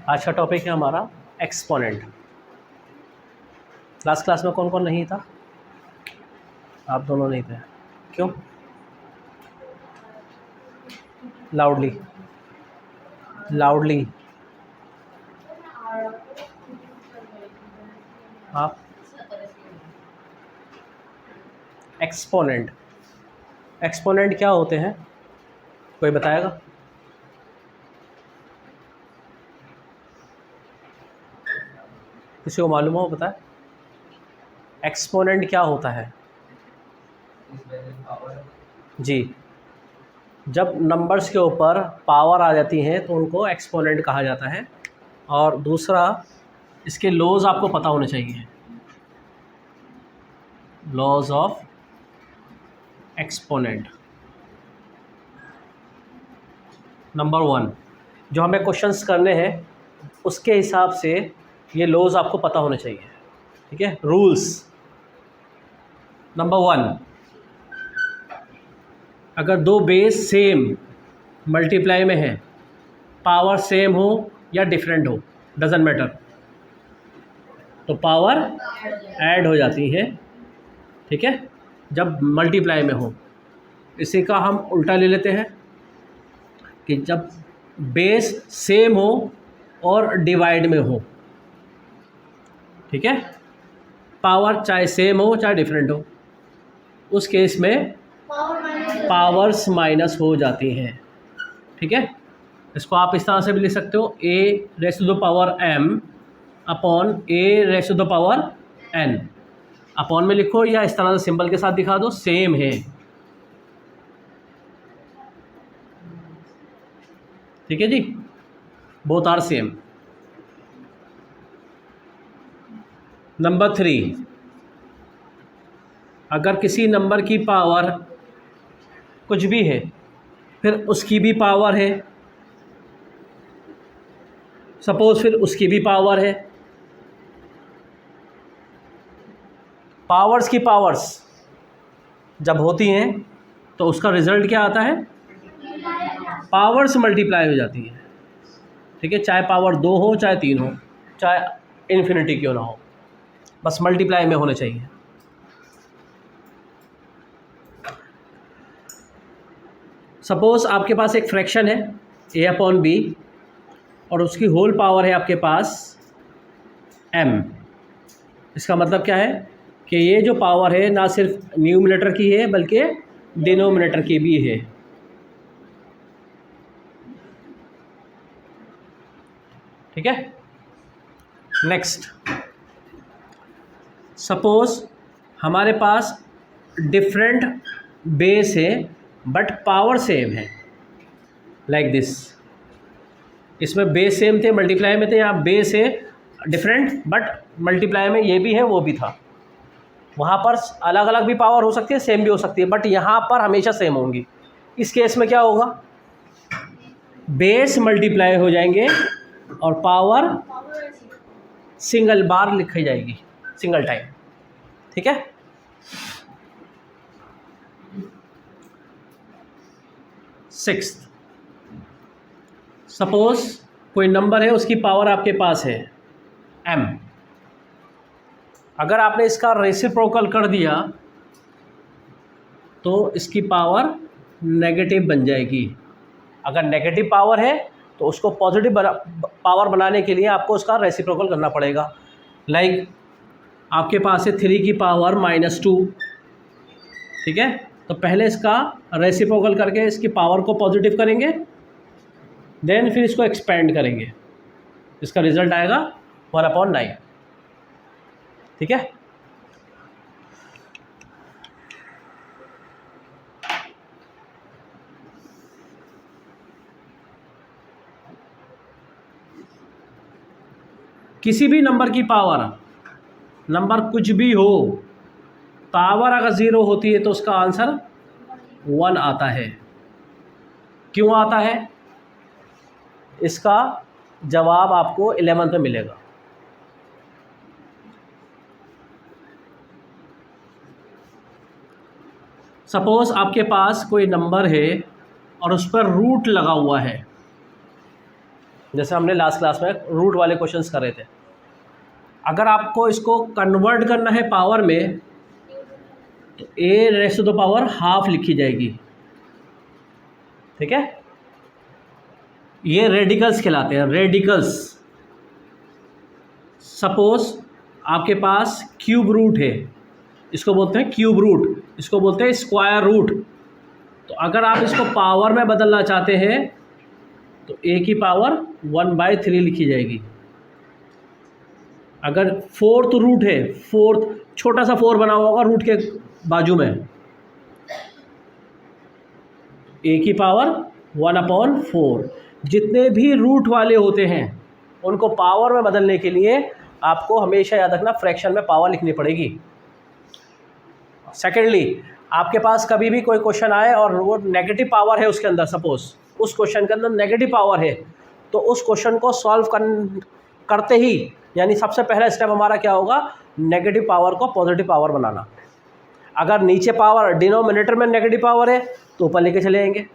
आज का टॉपिक है हमारा एक्सपोनेंट। लास्ट क्लास में कौन कौन नहीं था? आप दोनों नहीं थे, क्यों? लाउडली लाउडली आप एक्सपोनेंट एक्सपोनेंट क्या होते हैं, कोई बताएगा? किसी को मालूम हो बताए, एक्सपोनेंट क्या होता है? जी, जब नंबर्स के ऊपर पावर आ जाती हैं तो उनको एक्सपोनेंट कहा जाता है। और दूसरा, इसके लॉज आपको पता होने चाहिए, लॉज ऑफ एक्सपोनेंट। नंबर 1 जो हमें क्वेश्चंस करने हैं उसके हिसाब से ये लॉज आपको पता होने चाहिए, ठीक है? रूल्स। नंबर 1, अगर दो बेस सेम मल्टीप्लाई में है, पावर सेम हो या डिफरेंट हो, डजेंट मैटर, तो पावर ऐड हो जाती है, ठीक है, जब मल्टीप्लाई में हो। इसी का हम उल्टा ले लेते हैं कि जब बेस सेम हो और डिवाइड में हो, ठीक है, पावर चाहे सेम हो चाहे डिफरेंट हो, उस केस में पावर्स माइनस हो जाती हैं, ठीक है। इसको आप इस तरह से भी लिख सकते हो, a raise to the power m upon a raise to the power n। Upon में लिखो या इस तरह से सिंबल के साथ दिखा दो, सेम है, ठीक है जी, बोथ आर सेम। नंबर 3, अगर किसी नंबर की पावर कुछ भी है फिर उसकी भी पावर है, सपोज फिर उसकी भी पावर है, पावर्स की पावर्स जब होती हैं तो उसका रिजल्ट क्या आता है? पावर्स मल्टीप्लाई हो जाती है, ठीक है, चाहे पावर 2 हो चाहे 3 हो चाहे इन्फिनिटी क्यों ना हो, बस मल्टीप्लाई में होने चाहिए। सपोज आपके पास एक फ्रैक्शन है a अपॉन b और उसकी होल पावर है आपके पास m। इसका मतलब क्या है कि ये जो पावर है ना सिर्फ न्यूमरेटर की है बल्कि डिनोमिनेटर की भी है, ठीक है। नेक्स्ट, सपोज हमारे पास डिफरेंट बेस है बट पावर सेम है, लाइक दिस। इसमें बेस सेम थे, मल्टीप्लाई में थे, यहाँ बेस है डिफरेंट बट मल्टीप्लाई में ये भी है वो भी था। वहाँ पर अलग अलग भी पावर हो सकती है, सेम भी हो सकती है, बट यहाँ पर हमेशा सेम होंगी। इस केस में क्या होगा? बेस मल्टीप्लाई हो जाएंगे और पावर सिंगल बार लिखी जाएगी, सिंगल टाइम, ठीक है। सिक्स्थ, सपोज कोई नंबर है उसकी पावर आपके पास है m। अगर आपने इसका रेसिप्रोकल कर दिया तो इसकी पावर नेगेटिव बन जाएगी। अगर नेगेटिव पावर है तो उसको पॉजिटिव पावर बनाने के लिए आपको उसका रेसिप्रोकल करना पड़ेगा। लाइक आपके पास है 3 की पावर -2, ठीक है, तो पहले इसका रेसिप्रोकल करके इसकी पावर को पॉजिटिव करेंगे, देन फिर इसको एक्सपेंड करेंगे, इसका रिजल्ट आएगा 1/9, ठीक है। किसी भी नंबर की पावर, नंबर कुछ भी हो, पावर अगर 0 होती है तो उसका आंसर 1 आता है। क्यों आता है? इसका जवाब आपको 11th में मिलेगा। सपोज आपके पास कोई नंबर है और उस पर रूट लगा हुआ है, जैसे हमने लास्ट क्लास में रूट वाले क्वेश्चंस कर रहे थे। अगर आपको इसको कन्वर्ट करना है पावर में तो a raised to the power half लिखी जाएगी, ठीक है। ये रेडिकल्स कहलाते हैं, रेडिकल्स। सपोज आपके पास क्यूब रूट है, इसको बोलते हैं क्यूब रूट, इसको बोलते हैं स्क्वायर रूट। तो अगर आप इसको पावर में बदलना चाहते हैं तो ए की पावर 1/3 लिखी जाएगी। अगर फोर्थ रूट है, फोर्थ छोटा सा 4 बना हुआ होगा रूट के बाजू में, ए की पावर 1/4। जितने भी रूट वाले होते हैं उनको पावर में बदलने के लिए आपको हमेशा याद रखना फ्रैक्शन में पावर लिखनी पड़ेगी। सेकेंडली, आपके पास कभी भी कोई क्वेश्चन आए और वो नेगेटिव पावर है उसके अंदर, सपोज उस क्वेश्चन के अंदर नेगेटिव पावर है, तो उस क्वेश्चन को सॉल्व करते ही यानी सबसे पहला स्टेप हमारा क्या होगा, नेगेटिव पावर को पॉजिटिव पावर बनाना। अगर नीचे पावर डिनोमिनेटर में नेगेटिव पावर है तो ऊपर लेके चले आएंगे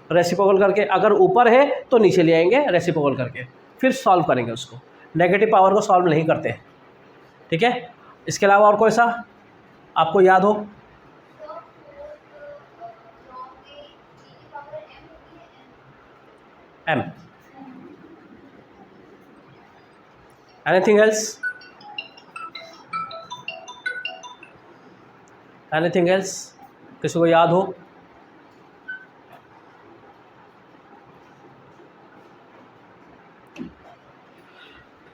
रेसिप्रोकल करके, अगर ऊपर है तो नीचे ले आएंगे रेसिप्रोकल करके, फिर सॉल्व करेंगे उसको। नेगेटिव पावर को सॉल्व नहीं करते, ठीक है। इसके अलावा और कोई सा आपको याद हो? Um, anything else? Anything else किसी को याद हो?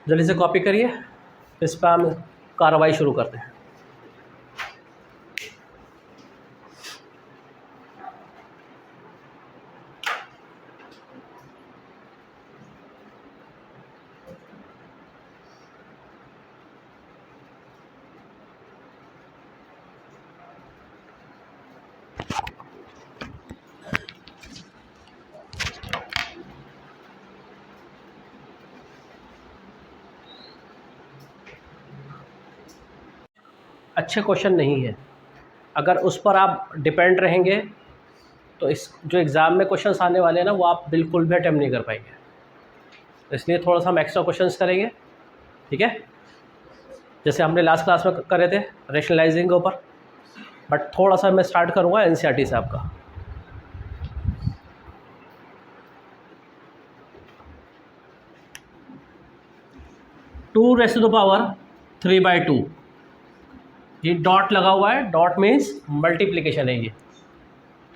जल्दी से कॉपी करिए, इस पर हम कार्रवाई शुरू करते हैं। अच्छे क्वेश्चन नहीं है, अगर उस पर आप डिपेंड रहेंगे तो इस जो एग्ज़ाम में क्वेश्चंस आने वाले हैं ना वो आप बिल्कुल भी अटेम्प्ट नहीं कर पाएंगे। इसलिए थोड़ा सा हम एक्स्ट्रा क्वेश्चंस करेंगे, ठीक है, जैसे हमने लास्ट क्लास में कर रहे थे रेशनलाइजिंग के ऊपर। बट थोड़ा सा मैं स्टार्ट करूँगा एनसीईआरटी से आपका। Two raise to the power 3/2, ये डॉट लगा हुआ है, डॉट मीन्स मल्टीप्लिकेशन है ये,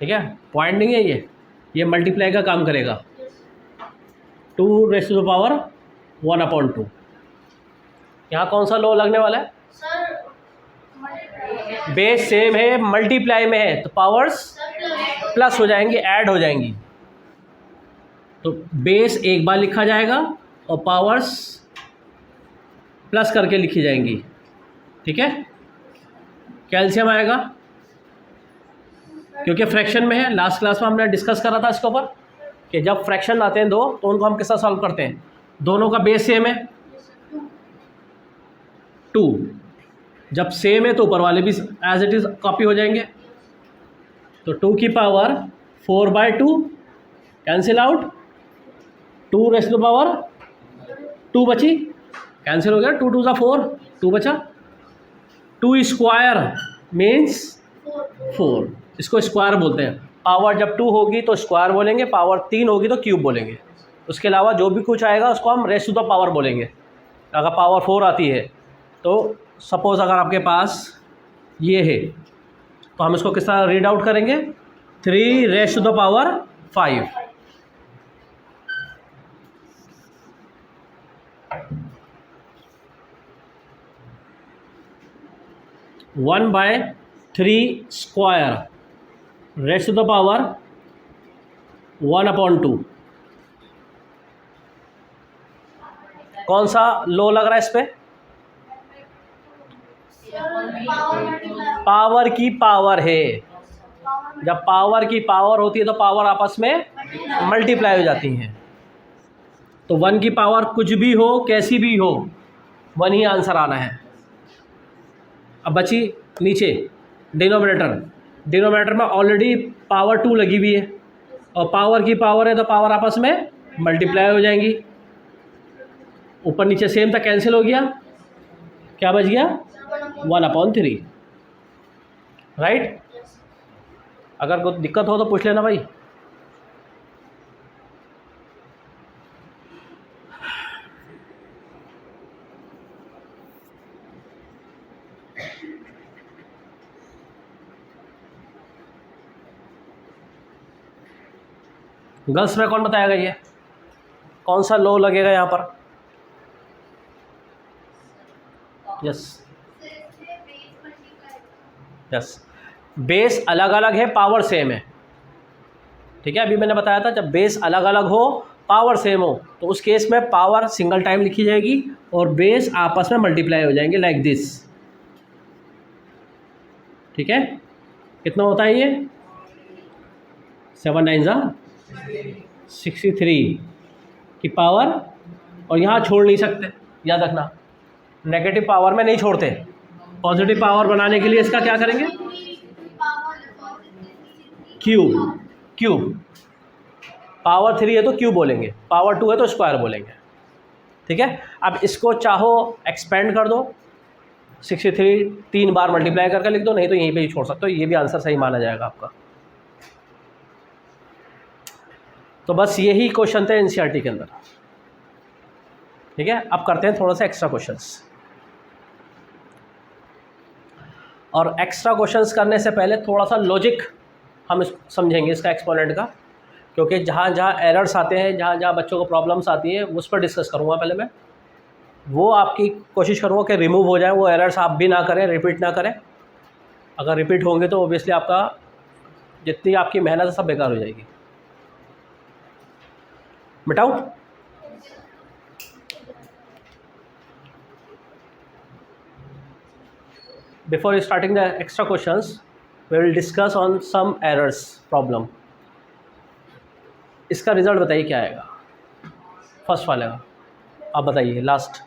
ठीक है, पॉइंट नहीं है ये मल्टीप्लाई का काम करेगा। 2 रेज़ टू द पावर 1/2। यहाँ कौन सा लॉ लगने वाला है? बेस सेम है, मल्टीप्लाई में है तो पावर्स प्लस हो जाएंगी, ऐड हो जाएंगी। तो बेस एक बार लिखा जाएगा और पावर्स प्लस करके लिखी जाएंगी, ठीक है। कैल्शियम आएगा क्योंकि फ्रैक्शन में है। लास्ट क्लास में हमने डिस्कस करा था इसके ऊपर कि जब फ्रैक्शन आते हैं दो तो उनको हम किसका सॉल्व करते हैं, दोनों का बेस सेम है 2। जब सेम है तो ऊपर वाले भी एज इट इज़ कॉपी हो जाएंगे। तो 2 की power 4/2 cancel out, 2 raise to the power 2 बची, कैंसिल हो गया, 2 2 4, 2 बचा। 2 स्क्वायर मीन्स 4, इसको स्क्वायर बोलते हैं। पावर जब 2 होगी तो स्क्वायर बोलेंगे, पावर 3 होगी तो क्यूब बोलेंगे। उसके अलावा जो भी कुछ आएगा उसको हम रेज़ टू द पावर बोलेंगे। अगर पावर 4 आती है तो सपोज़ अगर आपके पास ये है तो हम इसको किस तरह रीड आउट करेंगे, 3 raise to the power 5। One by 3 square raise to the power 1/2। कौन सा लो लग रहा है इस पे? पावर की पावर है। जब पावर की पावर होती है तो पावर आपस में मल्टीप्लाई हो जाती हैं। तो 1 की पावर कुछ भी हो, कैसी भी हो, 1 ही आंसर आना है। अब बची नीचे डिनोमिनेटर में ऑलरेडी पावर 2 लगी हुई है और पावर की पावर है तो पावर आपस में मल्टीप्लाई हो जाएंगी, ऊपर नीचे सेम था, कैंसिल हो गया, क्या बच गया 1/3, राइट। अगर कोई दिक्कत हो तो पूछ लेना भाई। गर्ल्स में कौन बताएगा, ये कौन सा लॉ लगेगा यहाँ पर? यस यस, बेस अलग अलग है, पावर सेम है, ठीक है। अभी मैंने बताया था जब बेस अलग अलग हो, पावर सेम हो, तो उस केस में पावर सिंगल टाइम लिखी जाएगी और बेस आपस में मल्टीप्लाई हो जाएंगे लाइक दिस, ठीक है। कितना होता है ये 7 9 63 की पावर, और यहाँ छोड़ नहीं सकते, याद रखना नेगेटिव पावर में नहीं छोड़ते। पॉजिटिव पावर बनाने के लिए इसका क्या करेंगे, क्यूब, क्यूब पावर 3 है तो क्यूब बोलेंगे, पावर 2 है तो स्क्वायर बोलेंगे, ठीक है। अब इसको चाहो एक्सपेंड कर दो, 63 3 बार मल्टीप्लाई करके लिख दो, नहीं तो यहीं पे ही छोड़ सकते हो, ये भी आंसर सही माना जाएगा आपका। तो बस यही क्वेश्चन थे एनसीईआरटी के अंदर, ठीक है। अब करते हैं थोड़ा सा एक्स्ट्रा क्वेश्चंस, और एक्स्ट्रा क्वेश्चंस करने से पहले थोड़ा सा लॉजिक हम समझेंगे इसका एक्सपोनेंट का, क्योंकि जहाँ जहाँ एरर्स आते हैं, जहाँ जहाँ बच्चों को प्रॉब्लम्स आती हैं, उस पर डिस्कस करूँगा पहले मैं, वो आपकी कोशिश करूँगा कि रिमूव हो जाए, वो एरर्स आप भी ना करें, रिपीट ना करें। अगर रिपीट होंगे तो ऑब्वियसली आपका जितनी आपकी मेहनत है सब बेकार हो जाएगी। मिटाओ, before starting the extra questions we will discuss on some errors problem. इसका रिजल्ट बताइए क्या आएगा, फर्स्ट वाले का आप बताइए, लास्ट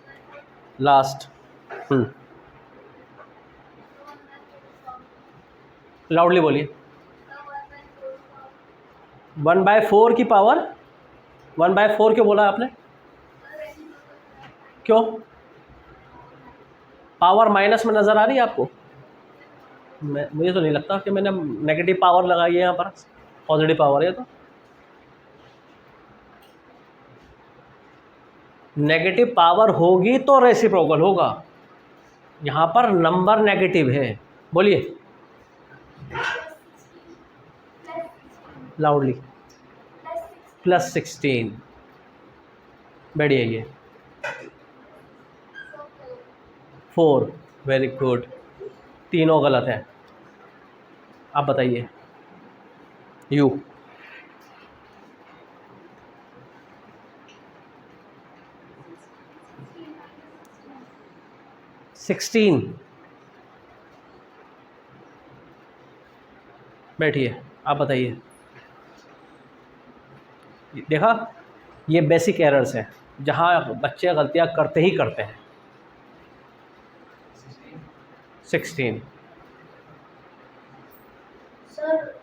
लाउडली बोलिए। 1/4 की पावर, 1/4 क्यों बोला आपने, क्यों? पावर माइनस में नज़र आ रही है आपको? मुझे तो नहीं लगता कि मैंने नेगेटिव पावर लगाई है यहाँ पर, पॉजिटिव पावर है। तो नेगेटिव पावर होगी तो रेसिप्रोकल होगा, यहाँ पर नंबर नेगेटिव है, बोलिए लाउडली। +16, बढ़िया, ये 4, वेरी गुड, तीनों गलत है। आप बताइए यू, $16, बैठिए आप बताइए। देखा, ये बेसिक एरर्स हैं जहाँ बच्चे गलतियाँ करते ही करते हैं। 16 सर,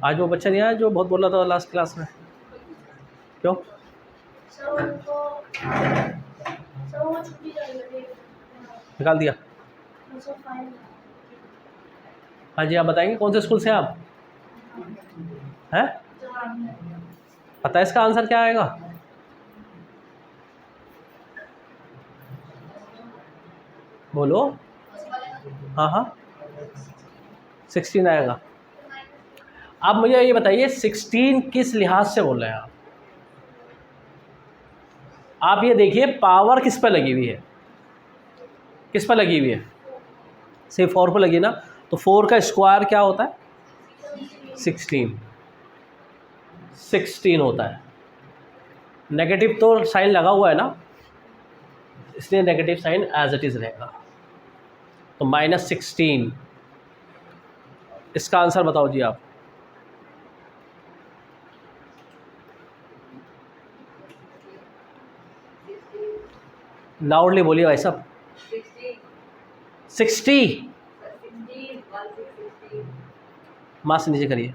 आज वो बच्चा नहीं आया जो बहुत बोला था लास्ट क्लास में, क्यों? सर वो छुट्टी कर निकाल दिया? हाँ जी, आप बताएंगे कौन से स्कूल से आप हैं? पता है इसका आंसर क्या आएगा? बोलो। हाँ हाँ, 16 आएगा। आप मुझे ये बताइए 16 किस लिहाज से बोल रहे हैं आप ये देखिए पावर किस पर लगी हुई है, किस पर लगी हुई है? सिर्फ 4 पर लगी ना, तो 4 का स्क्वायर क्या होता है? 16 होता है। नेगेटिव तो साइन लगा हुआ है ना, इसलिए negative sign as it is रहेगा, तो -16। इसका आंसर बताओ जी आप। लाउडली बोलिए भाई साहब। 60, माँ से नीचे करिए।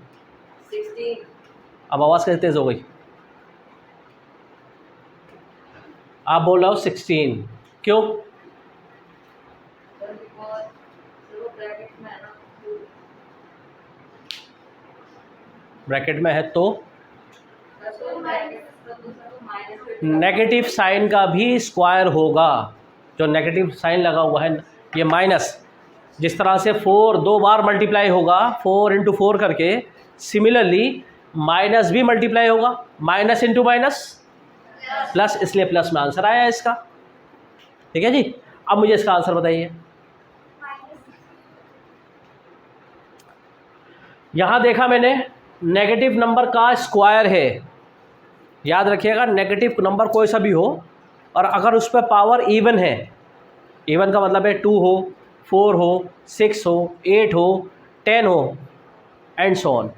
16। अब आवाज़ कैसे तेज़ हो गई? आप बोल रहे हो 16, क्यों? सर बिकॉज सर वो ब्रैकेट में है ना, ब्रैकेट में है तो सर तो ब्रैकेट का दूसरा तो माइनस नेगेटिव साइन का भी स्क्वायर होगा। जो नेगेटिव साइन लगा हुआ है ये माइनस, जिस तरह से 4 2 बार मल्टीप्लाई होगा 4 इंटू 4 करके, सिमिलरली माइनस भी मल्टीप्लाई होगा, माइनस इंटू माइनस प्लस, इसलिए प्लस में आंसर आया इसका। ठीक है जी। अब मुझे इसका आंसर बताइए। यहाँ देखा मैंने नेगेटिव नंबर का स्क्वायर है। याद रखिएगा नेगेटिव नंबर कोई सा भी हो और अगर उस पर पावर इवन है, इवन का मतलब है 2 हो, 4 हो, 6 हो, 8 हो, 10 हो and so on,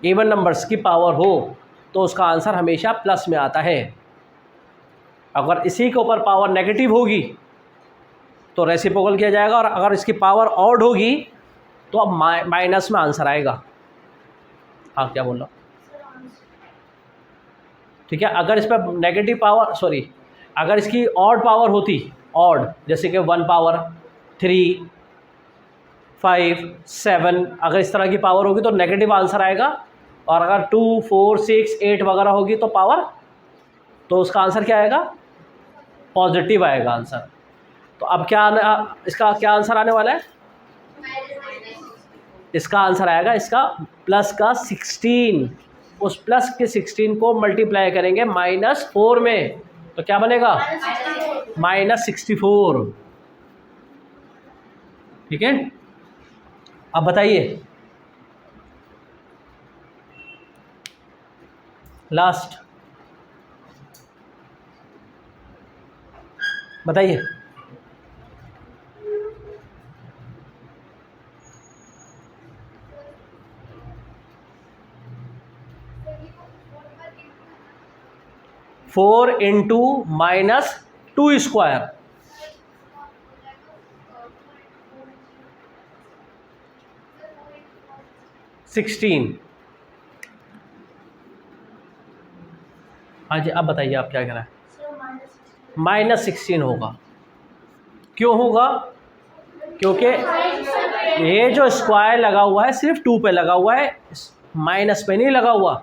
even numbers की पावर हो तो उसका आंसर हमेशा प्लस में आता है। अगर इसी के ऊपर पावर नेगेटिव होगी तो रेसिप्रोकल किया जाएगा, और अगर इसकी पावर ऑड होगी तो अब माइनस में आंसर आएगा। हाँ क्या बोल रहा? ठीक है। अगर इस पर नेगेटिव पावर, सॉरी, अगर इसकी ऑड पावर होती, ऑड जैसे कि 1 पावर 3 5 7, अगर इस तरह की पावर होगी तो नेगेटिव आंसर आएगा, और अगर 2 4 6 8 वगैरह होगी तो पावर, तो उसका आंसर क्या आएगा? पॉजिटिव आएगा आंसर। तो अब क्या इसका क्या आंसर आने वाला है? इसका आंसर आएगा इसका प्लस का 16। उस प्लस के 16 को मल्टीप्लाई करेंगे -4 में तो क्या बनेगा? -64। ठीक है। अब बताइए लास्ट, बताइए। Four into -2 square, -16। हाँ जी, अब बताइए आप क्या कह रहे हैं? -16 होगा। क्यों होगा? क्योंकि ये जो स्क्वायर लगा हुआ है सिर्फ 2 पे लगा हुआ है, माइनस पे नहीं लगा हुआ।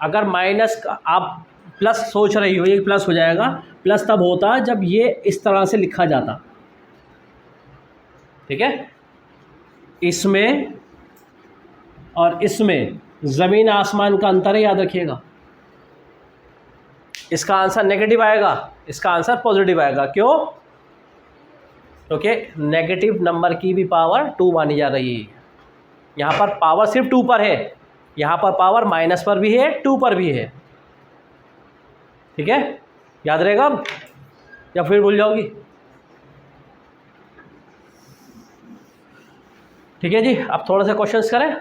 अगर माइनस का आप प्लस सोच रही हो, ये प्लस हो जाएगा, प्लस तब होता जब ये इस तरह से लिखा जाता। ठीक है। इसमें और इसमें ज़मीन आसमान का अंतर है, याद रखिएगा। इसका आंसर नेगेटिव आएगा, इसका आंसर पॉजिटिव आएगा। क्यों? क्योंकि नेगेटिव नंबर की भी पावर 2 मानी जा रही है। यहाँ पर पावर सिर्फ 2 पर है, यहाँ पर पावर माइनस पर भी है, 2 पर भी है। ठीक है, याद रहेगा अब या फिर भूल जाओगी? ठीक है जी। अब थोड़ा सा क्वेश्चंस करें।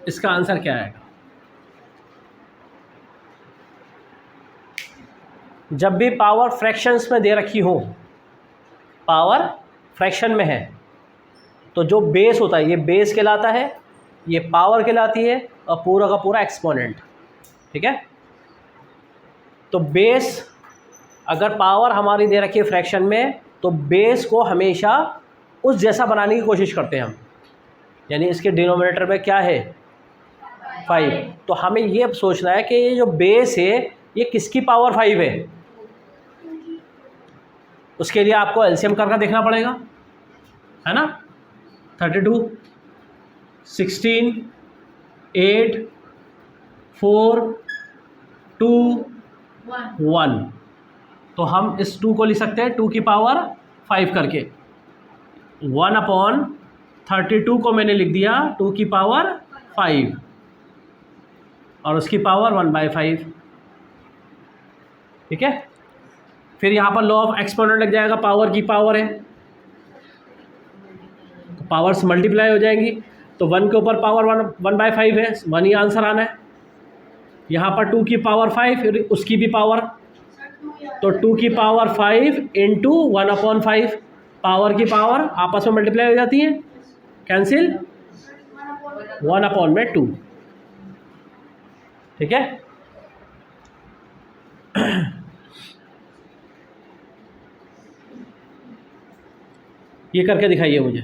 इसका आंसर क्या आएगा? जब भी पावर फ्रैक्शंस में दे रखी हो, पावर फ्रैक्शन में है, तो जो बेस होता है ये बेस कहलाता है, ये पावर कहलाती है, और पूरा का पूरा एक्सपोनेंट। ठीक है। तो बेस, अगर पावर हमारी दे रखी है फ्रैक्शन में, तो बेस को हमेशा उस जैसा बनाने की कोशिश करते हैं हम। यानी इसके डिनोमिनेटर में क्या है? 5। तो हमें ये सोचना है कि ये जो बेस है ये किसकी पावर 5 है। उसके लिए आपको एलसीएम करके देखना पड़ेगा, है ना। 32 16 8 4 2 1। तो हम इस 2 को लिख सकते हैं 2 की पावर 5 करके। 1/32 को मैंने लिख दिया 2 की पावर 5, और उसकी पावर 1/5। ठीक है। फिर यहाँ पर लॉ ऑफ एक्सपोनेंट लग जाएगा, पावर की पावर है तो पावर्स मल्टीप्लाई हो जाएंगी। तो 1 के ऊपर पावर 1/5 है, 1 ही आंसर आना है। यहाँ पर 2 की पावर 5, फिर उसकी भी पावर, तो 2 की पावर 5 इंटू 1/5, पावर की पावर आपस में मल्टीप्लाई हो जाती है, कैंसिल, 1/2। ठीक है। ये करके दिखाइए मुझे।